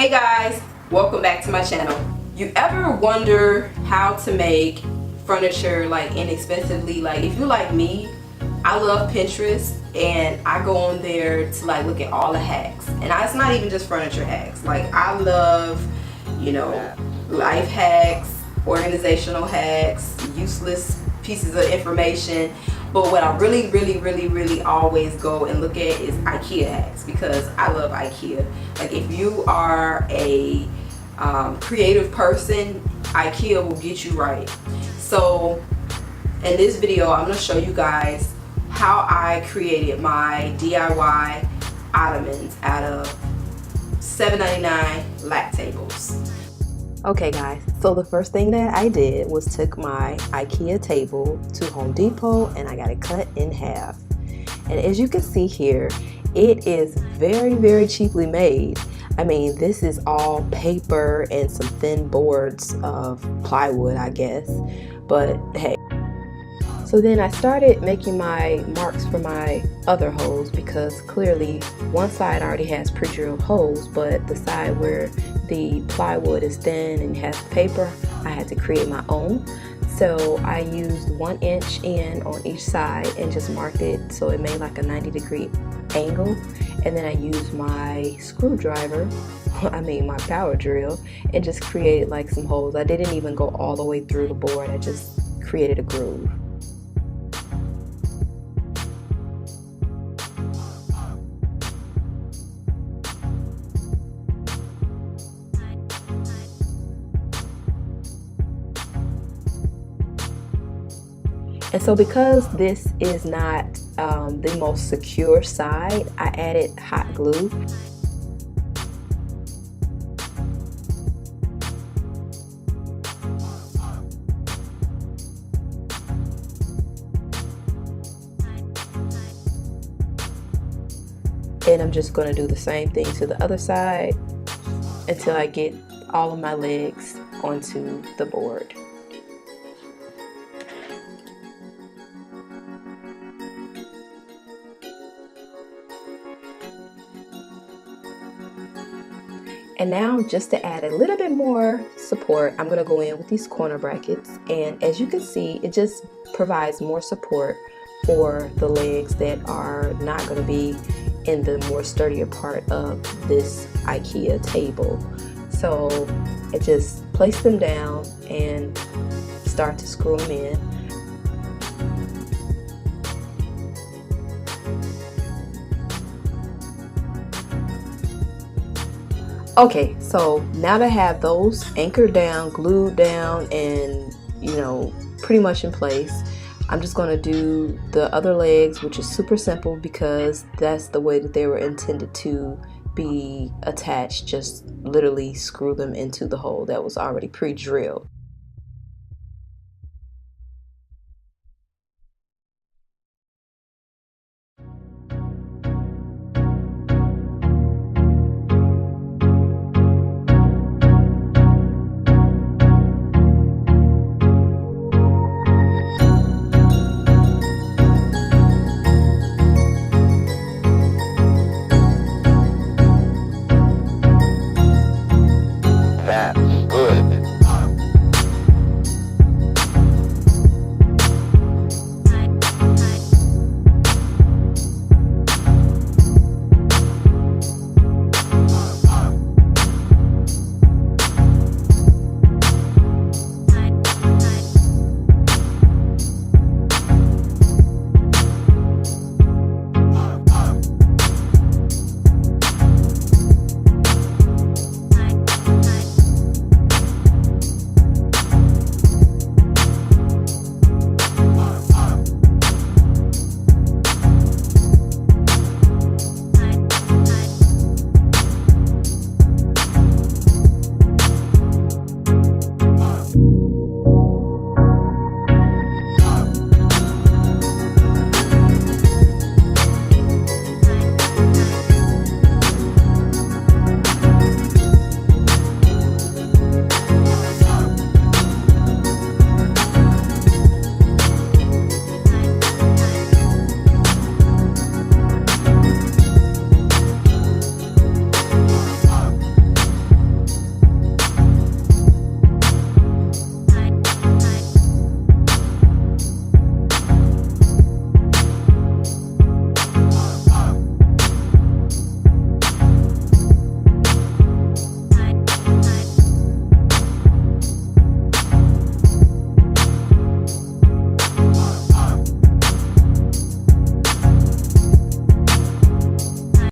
Hey guys, welcome back to my channel. You ever wonder how to make furniture like inexpensively? Like if you like me, I love Pinterest and I go on there to like look at all the hacks. And it's not even just furniture hacks. Like I love, life hacks, organizational hacks, useless pieces of information. But what I really always go and look at is Ikea hacks, because I love Ikea. Like if you are a creative person, Ikea will get you right. So in this video, I'm going to show you guys how I created my DIY ottomans out of $7.99 lac tables. Okay guys, so the first thing that I did was took my Ikea table to Home Depot and I got it cut in half. And as you can see here, it is very cheaply made. I mean, this is all paper and some thin boards of plywood, I guess. But hey. So then I started making my marks for my other holes, because clearly one side already has pre-drilled holes, but the side where the plywood is thin and has paper, I had to create my own. So I used 1 inch in on each side and just marked it so it made like a 90-degree angle. And then I used my screwdriver, my power drill, and just created like some holes. I didn't even go all the way through the board, I just created a groove. And so because this is not the most secure side, I added hot glue. And I'm just going to do the same thing to the other side until I get all of my legs onto the board. And now, just to add a little bit more support, I'm going to go in with these corner brackets. And as you can see, it just provides more support for the legs that are not going to be in the more sturdier part of this Ikea table. So I just place them down and start to screw them in. Okay, so now that I have those anchored down, glued down, and pretty much in place, I'm just going to do the other legs, which is super simple because that's the way that they were intended to be attached. Just literally screw them into the hole that was already pre-drilled.